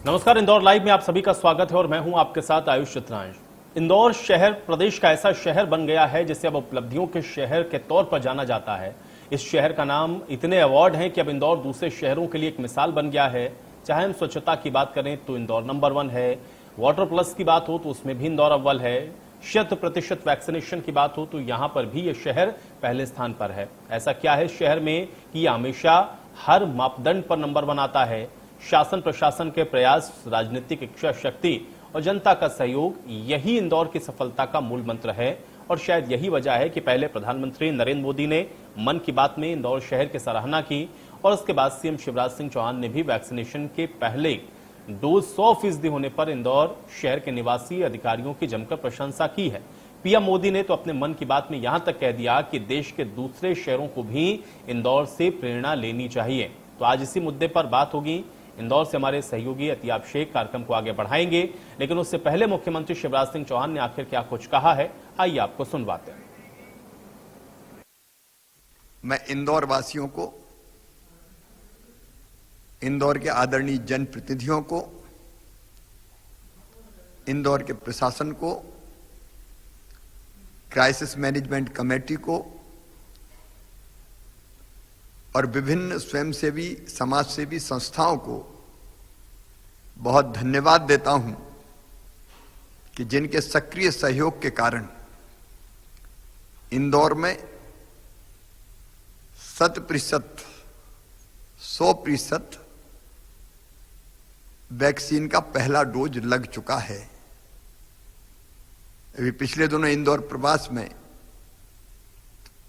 नमस्कार, इंदौर लाइव में आप सभी का स्वागत है और मैं हूं आपके साथ आयुष चित्रांश। इंदौर शहर प्रदेश का ऐसा शहर बन गया है जिसे अब उपलब्धियों के शहर के तौर पर जाना जाता है। इस शहर का नाम, इतने अवार्ड हैं कि अब इंदौर दूसरे शहरों के लिए एक मिसाल बन गया है। चाहे हम स्वच्छता की बात करें तो इंदौर नंबर 1 है, वाटर प्लस की बात हो तो उसमें भी इंदौर अव्वल है, 100% वैक्सीनेशन की बात हो तो यहां पर भी यह शहर पहले स्थान पर है। ऐसा क्या है इस शहर में कि यह हमेशा हर मापदंड पर नंबर 1 आता है। शासन प्रशासन के प्रयास, राजनीतिक इच्छा शक्ति और जनता का सहयोग, यही इंदौर की सफलता का मूल मंत्र है। और शायद यही वजह है कि पहले प्रधानमंत्री नरेंद्र मोदी ने मन की बात में इंदौर शहर की सराहना की और उसके बाद सीएम शिवराज सिंह चौहान ने भी वैक्सीनेशन के पहले डोज 100% होने पर इंदौर शहर के निवासी अधिकारियों की जमकर प्रशंसा की है। पीएम मोदी ने तो अपने मन की बात में यहां तक कह दिया कि देश के दूसरे शहरों को भी इंदौर से प्रेरणा लेनी चाहिए। तो आज इसी मुद्दे पर बात होगी। इंदौर से हमारे सहयोगी अतियाब शेख कार्यक्रम को आगे बढ़ाएंगे, लेकिन उससे पहले मुख्यमंत्री शिवराज सिंह चौहान ने आखिर क्या कुछ कहा है, आइए आपको सुनवाते हैं। मैं इंदौर वासियों को, इंदौर के आदरणीय जनप्रतिनिधियों को, इंदौर के प्रशासन को, क्राइसिस मैनेजमेंट कमेटी को और विभिन्न स्वयंसेवी समाजसेवी संस्थाओं को बहुत धन्यवाद देता हूं कि जिनके सक्रिय सहयोग के कारण इंदौर में 100% वैक्सीन का पहला डोज लग चुका है। अभी पिछले दिनों इंदौर प्रवास में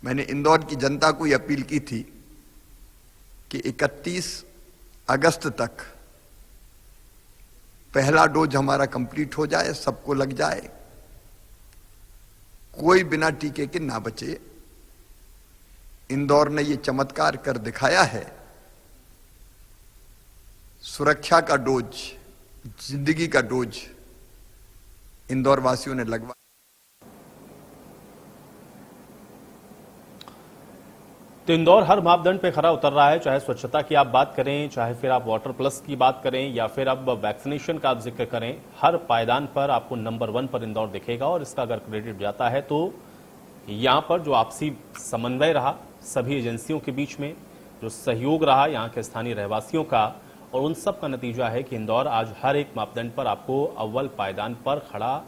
मैंने इंदौर की जनता को यह अपील की थी कि 31 अगस्त तक पहला डोज हमारा कंप्लीट हो जाए, सबको लग जाए, कोई बिना टीके के ना बचे। इंदौर ने ये चमत्कार कर दिखाया है। सुरक्षा का डोज, जिंदगी का डोज इंदौर वासियों ने लगवा। तो इंदौर हर मापदंड पे खरा उतर रहा है, चाहे स्वच्छता की आप बात करें, चाहे फिर आप वाटर प्लस की बात करें या फिर अब वैक्सीनेशन का आप जिक्र करें। हर पायदान पर आपको नंबर 1 पर इंदौर दिखेगा। और इसका अगर क्रेडिट जाता है तो यहां पर जो आपसी समन्वय रहा सभी एजेंसियों के बीच में, जो सहयोग रहा यहाँ के स्थानीय रहवासियों का, और उन सब का नतीजा है कि इंदौर आज हर एक मापदंड पर आपको अव्वल पायदान पर खड़ा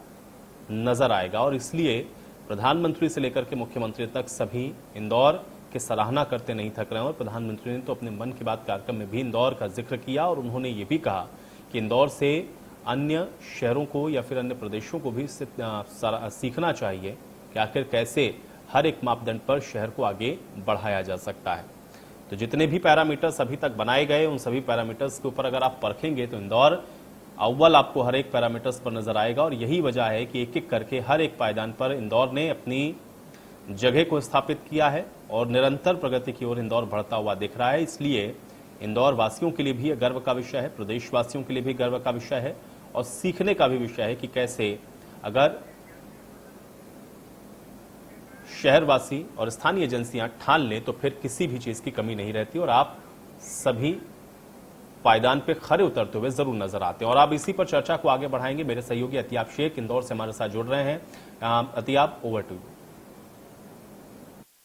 नजर आएगा। और इसलिए प्रधानमंत्री से लेकर के मुख्यमंत्री तक सभी इंदौर की सराहना करते नहीं थक रहे हैं। और प्रधानमंत्री ने तो अपने मन की बात कार्यक्रम में भी इंदौर का जिक्र किया और उन्होंने ये भी कहा कि इंदौर से अन्य शहरों को या फिर अन्य प्रदेशों को भी सीखना चाहिए कि आखिर कैसे हर एक मापदंड पर शहर को आगे बढ़ाया जा सकता है। तो जितने भी पैरामीटर्स अभी तक बनाए गए, उन सभी पैरामीटर्स के ऊपर अगर आप परखेंगे तो इंदौर अव्वल आपको हर एक पैरामीटर्स पर नजर आएगा। और यही वजह है कि एक एक करके हर एक पायदान पर इंदौर ने अपनी जगह को स्थापित किया है और निरंतर प्रगति की ओर इंदौर बढ़ता हुआ दिख रहा है। इसलिए इंदौर वासियों के लिए भी गर्व का विषय है, प्रदेशवासियों के लिए भी गर्व का विषय है और सीखने का भी विषय है कि कैसे अगर शहरवासी और स्थानीय एजेंसियां ठान लें तो फिर किसी भी चीज की कमी नहीं रहती और आप सभी पायदान पे खरे उतरते हुए जरूर नजर आते हैं। और आप इसी पर चर्चा को आगे बढ़ाएंगे। मेरे सहयोगी अतियाब शेख इंदौर से हमारे साथ जुड़ रहे हैं। अतियाब, ओवर टू यू।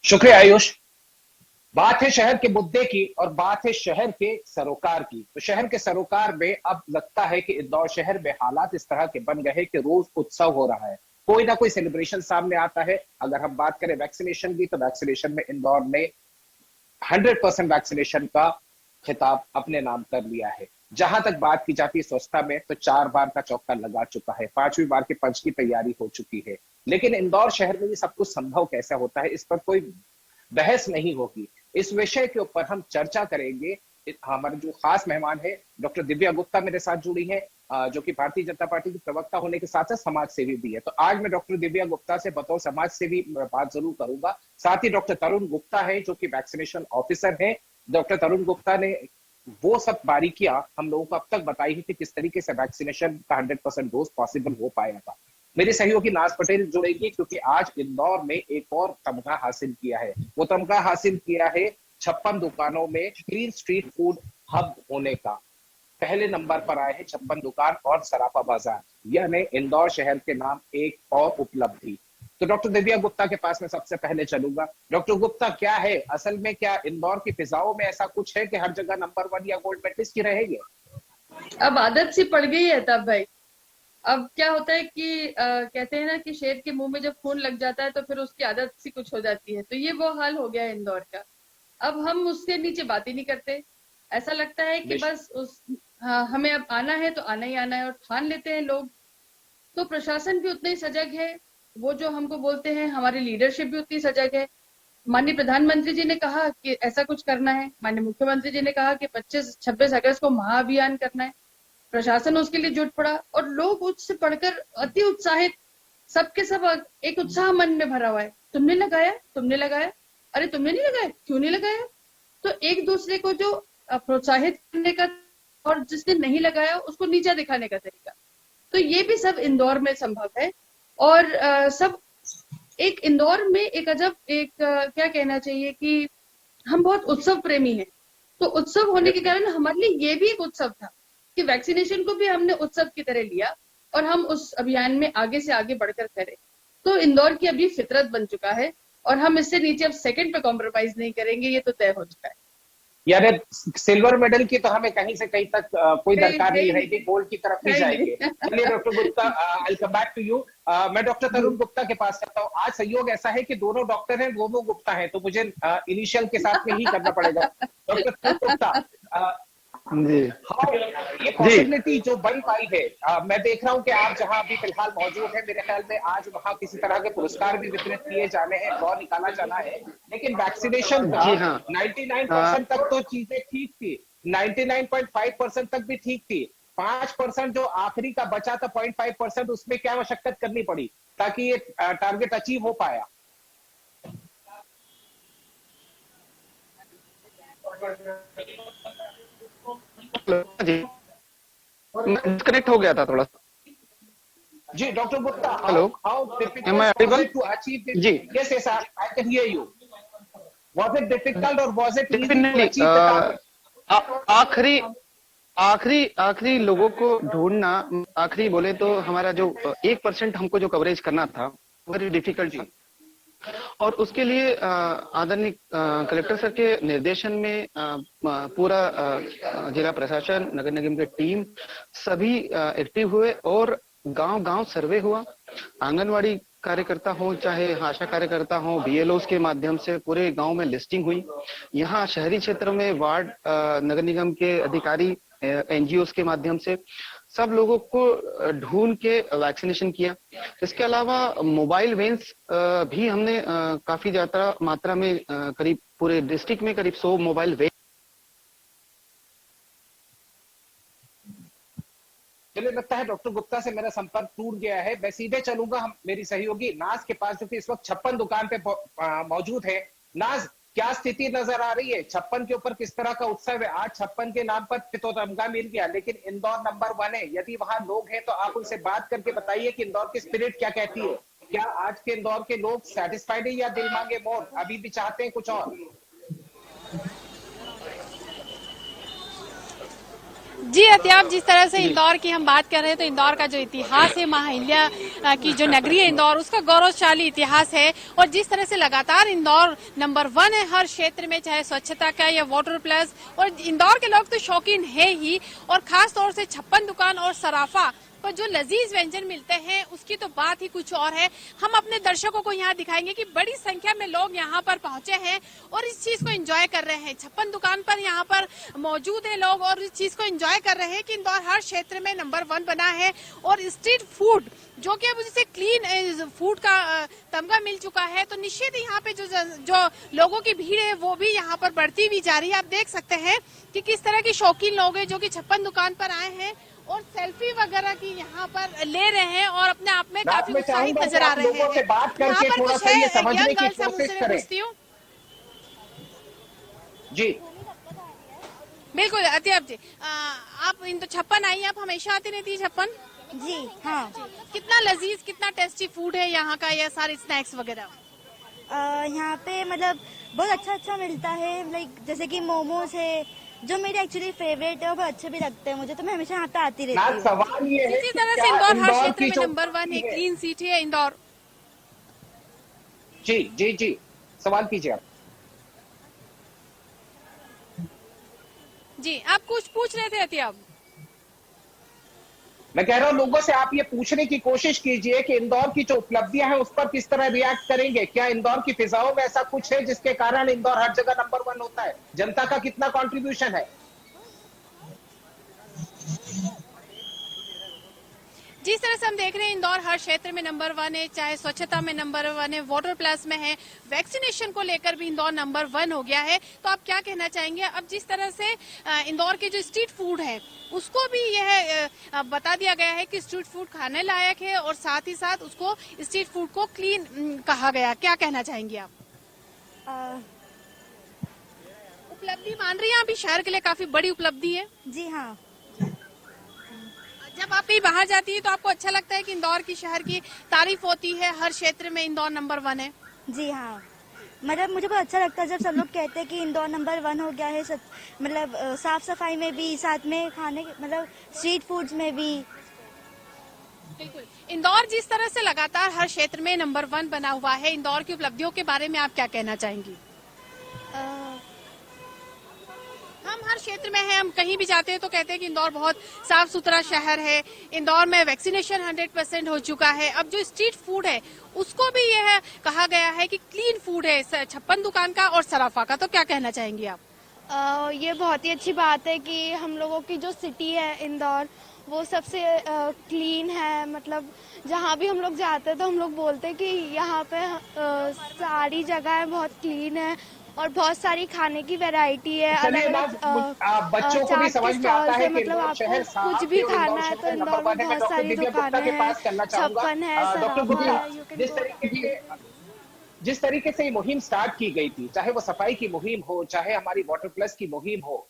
शुक्रिया आयुष। बात है शहर के मुद्दे की और बात है शहर के सरोकार की। तो शहर के सरोकार में अब लगता है कि इंदौर शहर में हालात इस तरह के बन गए हैं कि रोज उत्सव हो रहा है, कोई ना कोई सेलिब्रेशन सामने आता है। अगर हम बात करें वैक्सीनेशन की तो वैक्सीनेशन में इंदौर ने 100% वैक्सीनेशन का खिताब अपने नाम कर लिया है। जहां तक बात की जाती है स्वच्छता में तो 4 बार का चौका लगा चुका है, 5वीं बार के पंच की तैयारी हो चुकी है। लेकिन इंदौर शहर में ये सब कुछ संभव कैसे होता है, इस पर कोई बहस नहीं होगी। इस विषय के ऊपर हम चर्चा करेंगे। हमारे जो खास मेहमान है डॉक्टर दिव्या गुप्ता मेरे साथ जुड़ी है, जो कि भारतीय जनता पार्टी की प्रवक्ता होने के साथ साथ समाज सेवी भी है। तो आज मैं डॉक्टर दिव्या गुप्ता से बतौर समाज सेवी बात जरूर करूंगा। साथ ही डॉक्टर तरुण गुप्ता है जो कि वैक्सीनेशन ऑफिसर है। डॉक्टर तरुण गुप्ता ने वो सब बारीकियां हम लोगों को अब तक बताई है कि किस तरीके से वैक्सीनेशन का 100% डोज पॉसिबल हो पाया था। मेरे सहयोगी नाज पटेल जुड़ेगी क्योंकि आज इंदौर में एक और तमगा हासिल किया है। वो तमगा हासिल किया है 56 दुकानों में क्लीन स्ट्रीट फूड हब होने का। पहले नंबर पर आए हैं 56 दुकान और सराफा बाजार, यानी इंदौर शहर के नाम एक और उपलब्धि। तो डॉक्टर दिव्या गुप्ता के पास मैं सबसे पहले चलूंगा। डॉक्टर गुप्ता, क्या है असल में, क्या इंदौर की फिजाओं में ऐसा कुछ है कि हर जगह नंबर 1 या गोल्ड मेडलिस्ट की रहेगी? अब आदत सी पड़ गई है तब भाई। अब क्या होता है कि कहते हैं ना कि शेर के मुंह में जब खून लग जाता है तो फिर उसकी आदत सी कुछ हो जाती है। तो ये वो हाल हो गया है इंदौर का। अब हम उसके नीचे बात ही नहीं करते। ऐसा लगता है कि बस हमें अब आना है तो आना ही आना है, और ठान लेते हैं लोग। तो प्रशासन भी उतना ही सजग है, वो जो हमको बोलते हैं, हमारी लीडरशिप भी उतनी सजग है। माननीय प्रधानमंत्री जी ने कहा कि ऐसा कुछ करना है, माननीय मुख्यमंत्री जी ने कहा कि 25-26 अगस्त को महाअभियान करना है, प्रशासन उसके लिए जुट पड़ा और लोग उससे पढ़कर अति उत्साहित, सबके सब एक उत्साह मन में भरा हुआ है। तुमने लगाया, तुमने लगाया, अरे तुमने नहीं लगाया, क्यों नहीं लगाया? तो एक दूसरे को जो प्रोत्साहित करने का और जिसने नहीं लगाया उसको नीचा दिखाने का तरीका, तो ये भी सब इंदौर में संभव है। और सब एक इंदौर में एक अजब एक क्या कहना चाहिए कि हम बहुत उत्सव प्रेमी हैं। तो उत्सव होने के कारण हमारे लिए ये भी एक उत्सव था कि वैक्सीनेशन को भी हमने उत्सव की तरह लिया और हम उस अभियान में आगे से आगे बढ़कर करें। तो इंदौर की अभी फितरत बन चुका है और हम इससे नीचे अब सेकंड पे कॉम्प्रोमाइज नहीं करेंगे, ये तो तय हो चुका है। यानी सिल्वर मेडल की तो हमें कहीं से कहीं तक कोई दरकार नहीं रहेगी, गोल्ड की तरफ ही जाएंगे। चलिए doctor Gupta, I come back to you. मैं डॉक्टर तरुण गुप्ता के पास चलता हूँ। आज संयोग ऐसा है कि दोनों डॉक्टर हैं, दोनों गुप्ता हैं, तो मुझे इनिशियल के साथ में ही करना पड़ेगा। डॉक्टर तरुण गुप्ता जी ये पॉसिबिलिटी जो बन पाई है, मैं देख रहा हूं कि आप जहां अभी फिलहाल मौजूद हैं, मेरे ख्याल में आज वहां किसी तरह के पुरस्कार भी वितरित किए जाने हैं, ड्रॉ निकाला जाना है, लेकिन वैक्सीनेशन का 99% तक तो चीजें ठीक थी, 99.5% तक भी ठीक थी। 5% जो आखिरी का बचा था, 0.5%, उसमें क्या मशक्कत करनी पड़ी ताकि ये टारगेट अचीव हो पाया? जी डिस्कनेक्ट हो गया था थोड़ा सा। जी doctor Gupta, hello, how am I audible? To achieve this? जी yes yes, I can hear you. Was it difficult और was it easy to definitely achieve the target? आखिरी लोगों को ढूंढना, आखिरी बोले तो हमारा जो 1% हमको जो कवरेज करना था वेरी डिफिकल्ट था। और उसके लिए आदरणीय कलेक्टर सर के निर्देशन में पूरा जिला प्रशासन, नगर निगम की टीम सभी एक्टिव हुए और गांव-गांव सर्वे हुआ। आंगनवाड़ी कार्यकर्ता हो, चाहे आशा कार्यकर्ता हो, बीएलओस के माध्यम से पूरे गांव में लिस्टिंग हुई। यहाँ शहरी क्षेत्र में वार्ड नगर निगम के अधिकारी, एनजीओस के माध्यम से सब लोगों को ढूंढ के वैक्सीनेशन किया। इसके अलावा मोबाइल वैन्स भी हमने काफी ज्यादा मात्रा में, करीब पूरे डिस्ट्रिक्ट में करीब 100 मोबाइल वैन। मुझे लगता है डॉक्टर गुप्ता से मेरा संपर्क टूट गया है। मैं सीधे चलूंगा हम मेरी सहयोगी नाज के पास, जो कि इस वक्त 56 दुकान पे मौजूद है। नाज, क्या स्थिति नजर आ रही है? 56 के ऊपर किस तरह का उत्सव है? आज 56 के नाम पर तो तमगा मिल गया, लेकिन इंदौर नंबर 1 है। यदि वहां लोग हैं तो आप उनसे बात करके बताइए कि इंदौर की स्पिरिट क्या कहती है। क्या आज के इंदौर के लोग सेटिस्फाइड है या दिल मांगे मोर अभी भी चाहते हैं कुछ और? जी अत्याब, जिस तरह से इंदौर की हम बात कर रहे हैं तो इंदौर का जो इतिहास है, महाहिल्या की जो नगरी है इंदौर, उसका गौरवशाली इतिहास है। और जिस तरह से लगातार इंदौर नंबर 1 है हर क्षेत्र में, चाहे स्वच्छता का या वाटर प्लस, और इंदौर के लोग तो शौकीन है ही। और खास तौर से 56 दुकान और सराफा पर जो लजीज व्यंजन मिलते हैं उसकी तो बात ही कुछ और है। हम अपने दर्शकों को यहाँ दिखाएंगे कि बड़ी संख्या में लोग यहाँ पर पहुंचे हैं और इस चीज को एंजॉय कर रहे हैं। 56 दुकान पर यहाँ पर मौजूद है लोग और इस चीज को एंजॉय कर रहे हैं कि इंदौर हर क्षेत्र में नंबर 1 बना है। और स्ट्रीट फूड जो कि अब जिसे क्लीन फूड का तमगा मिल चुका है, तो निश्चित यहाँ पे जो लोगों की भीड़ है वो भी यहाँ पर बढ़ती भी जा रही है। आप देख सकते हैं कि किस तरह के शौकीन लोग हैं जो कि 56 दुकान पर आए हैं और सेल्फी वगैरह की यहाँ पर ले रहे हैं और अपने आप में काफी उत्साहित नजर आ रहे हैं। यहाँ पर कुछ है, यंग गर्ल्स से मैं पूछती हूँ। जी बिल्कुल अत्याब जी, आप इन तो 56 आई, आप हमेशा आती रहती है 56? जी हाँ। कितना लजीज, कितना टेस्टी फूड है यहाँ का, ये सारे स्नैक्स वगैरह? यहाँ पे मतलब बहुत अच्छा मिलता है, लाइक जैसे कि मोमोज है, जो मेरे एक्चुअली फेवरेट है और बहुत अच्छे भी लगते हैं मुझे, तो मैं हमेशा यहाँ पे आती रहती नाथ, हूँ। सवाल ये है इसी कि तरह से क्या इंदौर हर इंदौर क्षेत्र की में जो नंबर 1 है, क्लीन सिटी है इंदौर। जी जी जी, सवाल कीजिए आप। जी, आप कुछ पूछ रहे थे अतियाब। मैं कह रहा हूं लोगों से आप ये पूछने की कोशिश कीजिए कि इंदौर की जो उपलब्धियां हैं उस पर किस तरह रिएक्ट करेंगे। क्या इंदौर की फिजाओं में ऐसा कुछ है जिसके कारण इंदौर हर जगह नंबर 1 होता है? जनता का कितना कंट्रीब्यूशन है? जिस तरह से हम देख रहे हैं इंदौर हर क्षेत्र में नंबर 1 है, चाहे स्वच्छता में नंबर 1 है, वाटर प्लस में है, वैक्सीनेशन को लेकर भी इंदौर नंबर 1 हो गया है। तो आप क्या कहना चाहेंगे? अब जिस तरह से इंदौर के जो स्ट्रीट फूड है उसको भी यह बता दिया गया है कि स्ट्रीट फूड खाने लायक है और साथ ही साथ उसको स्ट्रीट फूड को क्लीन कहा गया। क्या कहना चाहेंगे आप? उपलब्धि मान रही हैं अभी शहर के लिए काफी बड़ी उपलब्धि है। जी हाँ। जब आप कहीं बाहर जाती है तो आपको अच्छा लगता है कि इंदौर की शहर की तारीफ होती है, हर क्षेत्र में इंदौर नंबर 1 है। जी हाँ, मतलब मुझे बहुत अच्छा लगता है जब सब लोग कहते हैं कि इंदौर नंबर 1 हो गया है। सब मतलब साफ सफाई में भी, साथ में खाने मतलब स्ट्रीट फूड्स में भी। बिल्कुल। इंदौर जिस तरह से लगातार हर क्षेत्र में नंबर 1 बना हुआ है, इंदौर की उपलब्धियों के बारे में आप क्या कहना चाहेंगी? हम हर क्षेत्र में हैं, हम कहीं भी जाते हैं तो कहते हैं कि इंदौर बहुत साफ सुथरा शहर है, इंदौर में वैक्सीनेशन 100% हो चुका है। अब जो स्ट्रीट फूड है उसको भी यह कहा गया है कि क्लीन फूड है, 56 दुकान का और सराफा का। तो क्या कहना चाहेंगी आप? ये बहुत ही अच्छी बात है कि हम लोगों की जो सिटी है इंदौर वो सबसे क्लीन है। मतलब जहाँ भी हम लोग जाते हैं तो हम लोग बोलते हैं कि यहाँ पे सारी जगह बहुत क्लीन है और बहुत सारी खाने की वैरायटी है। अलग अलग बच्चों को भी समझ में आता है कि मतलब आपको कुछ भी खाना है तो इंदौर में बहुत सारी दुकानें हैं, 56 है, सराफा है। जिस तरीके से ये मुहिम स्टार्ट की गई थी, चाहे वो सफाई की मुहिम हो, चाहे हमारी वाटर प्लस की मुहिम हो,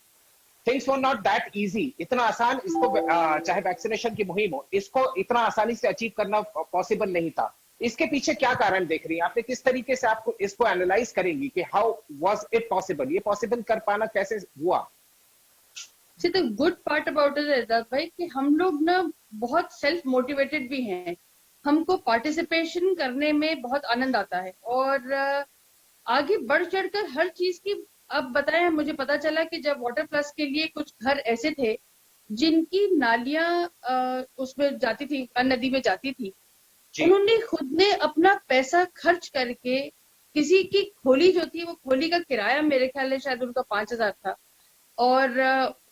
things were not that easy. इतना आसान इसको चाहे वैक्सीनेशन की मुहिम हो, इसको इतना आसानी से अचीव करना पॉसिबल नहीं था। इसके पीछे क्या कारण देख रही हैं आपने? किस तरीके से आपको इसको एनालाइज करेंगी कि हाउ वाज इट पॉसिबल? ये पॉसिबल कर पाना कैसे हुआ? See, the good part about it is that भाई कि हम लोग ना बहुत सेल्फ मोटिवेटेड भी हैं। हमको पार्टिसिपेशन करने में बहुत आनंद आता है और आगे बढ़ चढ़कर हर चीज की अब बताएं। मुझे पता चला कि जब वाटर प्लस के लिए कुछ घर ऐसे थे जिनकी नालियां उसमें जाती थी, नदी में जाती थी, उन्होंने खुद ने अपना पैसा खर्च करके किसी की खोली जो थी, वो खोली का किराया मेरे ख्याल में शायद उनका 5,000 था और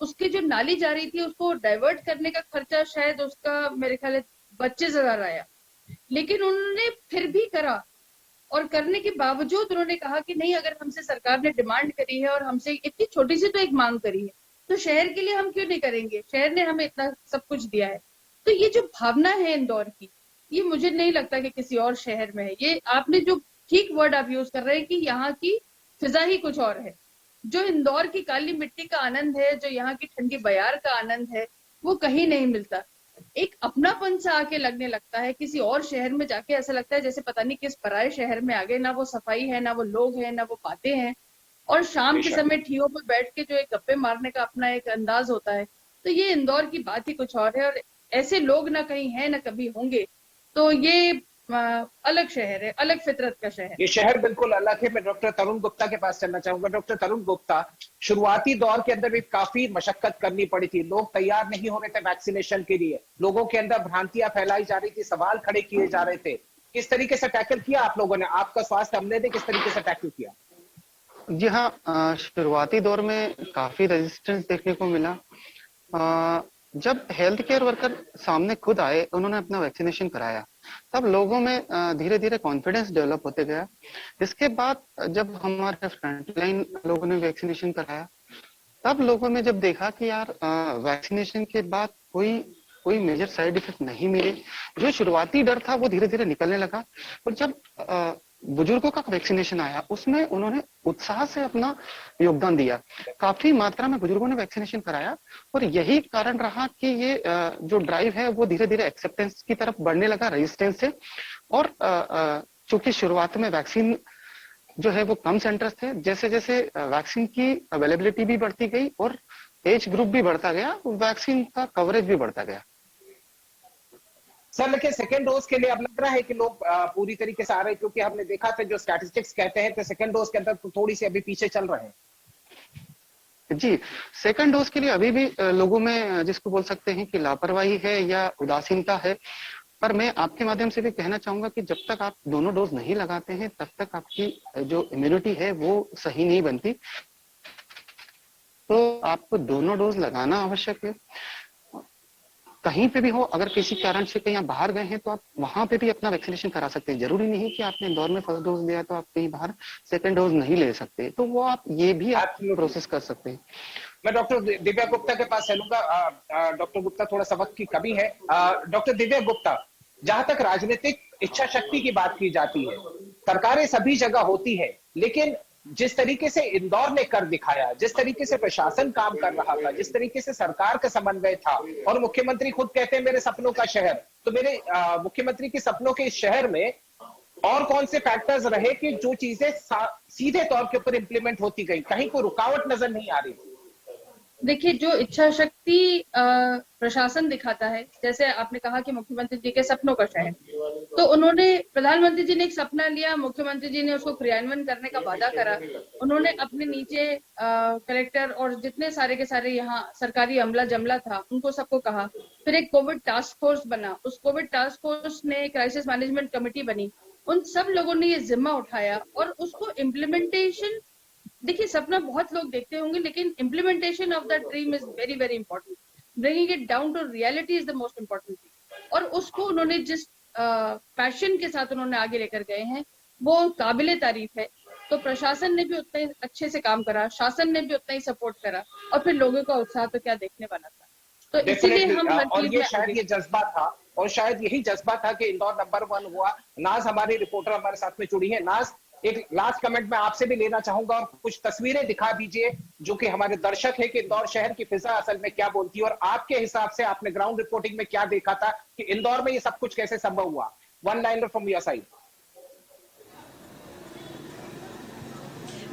उसकी जो नाली जा रही थी उसको डाइवर्ट करने का खर्चा शायद उसका मेरे ख्याल में 25,000 आया। लेकिन उन्होंने फिर भी करा और करने के बावजूद उन्होंने कहा कि नहीं, अगर हमसे सरकार ने डिमांड करी है और हमसे इतनी छोटी सी तो एक मांग करी है तो शहर के लिए हम क्यों नहीं करेंगे? शहर ने हमें इतना सब कुछ दिया है। तो ये जो भावना है इंदौर की, ये मुझे नहीं लगता कि किसी और शहर में है। ये आपने जो ठीक वर्ड आप यूज कर रहे हैं कि यहाँ की फिजा ही कुछ और है। जो इंदौर की काली मिट्टी का आनंद है, जो यहाँ की ठंडी बयार का आनंद है, वो कहीं नहीं मिलता। एक अपनापन सा आके लगने लगता है। किसी और शहर में जाके ऐसा लगता है जैसे पता नहीं किस पराये शहर में आ गए। ना वो सफाई है, ना वो लोग हैं, ना वो बातें हैं। और शाम के समय ठियों पर बैठ के जो एक गप्पे मारने का अपना एक अंदाज होता है, तो ये इंदौर की बात ही कुछ और है। और ऐसे लोग ना कहीं है ना कभी होंगे। तो ये अलग शहर है, अलग फितरत का शहर। ये शहर बिल्कुल अलग है। मैं डॉक्टर तरुण गुप्ता के पास चलना चाहूंगा। डॉक्टर तरुण गुप्ता, शुरुआती दौर के अंदर भी काफी मशक्कत करनी पड़ी थी। लोग तैयार नहीं हो रहे थे वैक्सीनेशन के लिए, लोगों के अंदर भ्रांतियां फैलाई जा रही थी, सवाल खड़े किए जा रहे थे। किस तरीके से टैकल किया आप लोगों ने? आपका स्वास्थ्य हमले ने किस तरीके से टैकल किया? जी हाँ, शुरुआती दौर में काफी रेजिस्टेंस देखने को मिला। जब हेल्थ केयर वर्कर सामने खुद आए, उन्होंने अपना वैक्सीनेशन कराया, तब लोगों में धीरे धीरे कॉन्फिडेंस डेवलप होते गया। इसके बाद जब हमारे फ्रंटलाइन लोगों ने वैक्सीनेशन कराया, तब लोगों में जब देखा कि यार वैक्सीनेशन के बाद कोई मेजर साइड इफेक्ट नहीं मिले, जो शुरुआती डर था वो धीरे धीरे निकलने लगा। और जब बुजुर्गों का वैक्सीनेशन आया, उसमें उन्होंने उत्साह से अपना योगदान दिया। काफी मात्रा में बुजुर्गों ने वैक्सीनेशन कराया और यही कारण रहा कि ये जो ड्राइव है वो धीरे धीरे एक्सेप्टेंस की तरफ बढ़ने लगा, रेजिस्टेंस से। और चूंकि शुरुआत में वैक्सीन जो है वो कम सेंटर्स थे। जैसे जैसे वैक्सीन की अवेलेबिलिटी भी बढ़ती गई और एज ग्रुप भी बढ़ता गया, वैक्सीन का कवरेज भी बढ़ता गया। सर लेकिन सेकेंड डोज के लिए अब लग रहा है कि लोग पूरी तरीके से आ रहे हैं, क्योंकि हमने देखा था जो स्टैटिस्टिक्स कहते हैं तो सेकेंड डोज के अंदर तो थोड़ी सी अभी पीछे चल रहे हैं। जी, सेकंड डोज के लिए अभी भी लोगों में जिसको बोल सकते हैं कि लापरवाही है या उदासीनता है। पर मैं आपके माध्यम से भी कहना चाहूंगा कि जब तक आप दोनों डोज नहीं लगाते हैं तब तक आपकी जो इम्यूनिटी है वो सही नहीं बनती। तो आपको दोनों डोज लगाना आवश्यक है। कहीं पे भी हो, अगर किसी कारण से कहीं आप बाहर गए हैं तो आप वहां पे भी अपना वैक्सीनेशन करा सकते हैं। जरूरी नहीं कि आपने इंदौर में फर्स्ट डोज लिया तो आप कहीं बाहर सेकंड डोज नहीं ले सकते, तो वो आप ये भी आप प्रोसेस कर सकते हैं। मैं डॉक्टर दिव्या गुप्ता के पास चलूंगा। डॉक्टर गुप्ता, थोड़ा सा वक्त की कमी है। डॉक्टर दिव्या गुप्ता, जहां तक राजनीतिक इच्छा शक्ति की बात की जाती है, सरकारें सभी जगह होती है, लेकिन जिस तरीके से इंदौर ने कर दिखाया, जिस तरीके से प्रशासन काम कर रहा था, जिस तरीके से सरकार का समन्वय था, और मुख्यमंत्री खुद कहते हैं मेरे सपनों का शहर, तो मेरे मुख्यमंत्री के सपनों के इस शहर में और कौन से फैक्टर्स रहे कि जो चीजें सीधे तौर के ऊपर इंप्लीमेंट होती गई, कहीं कोई रुकावट नजर नहीं आ रही? देखिए, जो इच्छा शक्ति प्रशासन दिखाता है, जैसे आपने कहा कि मुख्यमंत्री जी के सपनों का शहर, तो उन्होंने, प्रधानमंत्री जी ने एक सपना लिया, मुख्यमंत्री जी ने उसको क्रियान्वयन करने का वादा करा। उन्होंने अपने नीचे कलेक्टर और जितने सारे के सारे यहाँ सरकारी अमला जमला था उनको सबको कहा। फिर एक कोविड टास्क फोर्स बना, उस कोविड टास्क फोर्स ने क्राइसिस मैनेजमेंट कमेटी बनी, उन सब लोगों ने ये जिम्मा उठाया और उसको इम्प्लीमेंटेशन, देखिए सपना बहुत लोग देखते होंगे लेकिन implementation of the dream is very very important. Bringing it down to reality is the most important thing. और उसको उन्होंने जिस पैशन के साथ उन्होंने आगे लेकर गए हैं वो काबिले तारीफ है। तो प्रशासन ने भी उतना ही अच्छे से काम करा, शासन ने भी उतना ही सपोर्ट करा, और फिर लोगों का उत्साह तो क्या देखने वाला था। तो इसीलिए हम हर और चीज ये में शायद ये जज्बा था, और शायद यही जज्बा था कि इंदौर नंबर 1 हुआ। नाज हमारी रिपोर्टर हमारे साथ में जुड़ी है। नाज, एक लास्ट कमेंट मैं आपसे भी लेना चाहूंगा और कुछ तस्वीरें दिखा दीजिए जो कि हमारे दर्शक है कि इंदौर शहर की फिजा असल में क्या बोलती है, और आपके हिसाब से आपने ग्राउंड रिपोर्टिंग में क्या देखा था कि इंदौर में ये सब कुछ कैसे संभव हुआ। One liner from your side.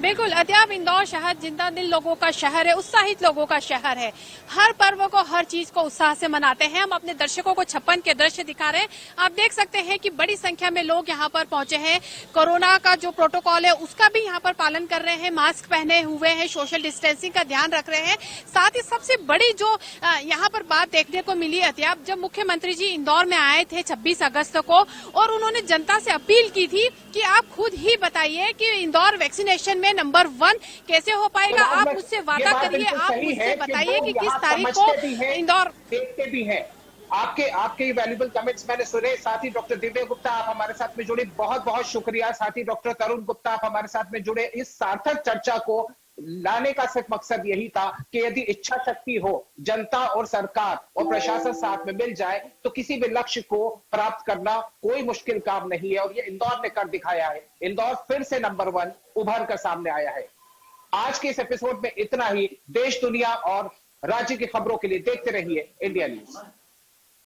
बिल्कुल, अत्याब इंदौर शहर जिंदा दिल लोगों का शहर है, उत्साहित लोगों का शहर है। हर पर्व को, हर चीज को उत्साह से मनाते हैं। हम अपने दर्शकों को 56 के दृश्य दिखा रहे हैं। आप देख सकते हैं कि बड़ी संख्या में लोग यहाँ पर पहुंचे हैं। कोरोना का जो प्रोटोकॉल है उसका भी यहाँ पर पालन कर रहे हैं, मास्क पहने हुए हैं, सोशल डिस्टेंसिंग का ध्यान रख रहे हैं। साथ ही सबसे बड़ी जो यहाँ पर बात देखने को मिली अत्याब, जब मुख्यमंत्री जी इंदौर में आए थे 26 अगस्त को, और उन्होंने जनता से अपील की थी कि आप खुद ही बताइए कि इंदौर वैक्सीनेशन में नंबर 1 कैसे हो पाएगा। आप मुझसे वादा करिए, आप मुझसे बताइए कि किस तारीख को इंदौर देखते भी हैं। आपके वैल्यूबल कमेंट्स मैंने सुने। साथ ही डॉक्टर दिव्या गुप्ता आप हमारे साथ में जुड़े, बहुत बहुत शुक्रिया। साथ ही डॉक्टर तरुण गुप्ता आप हमारे साथ में जुड़े। इस सार्थक चर्चा को लाने का सिर्फ मकसद यही था कि यदि इच्छा शक्ति हो, जनता और सरकार और प्रशासन साथ में मिल जाए तो किसी भी लक्ष्य को प्राप्त करना कोई मुश्किल काम नहीं है, और ये इंदौर ने कर दिखाया है। इंदौर फिर से नंबर 1 उभर कर सामने आया है। आज के इस एपिसोड में इतना ही। देश, दुनिया और राज्य की खबरों के लिए देखते रहिए इंडिया न्यूज।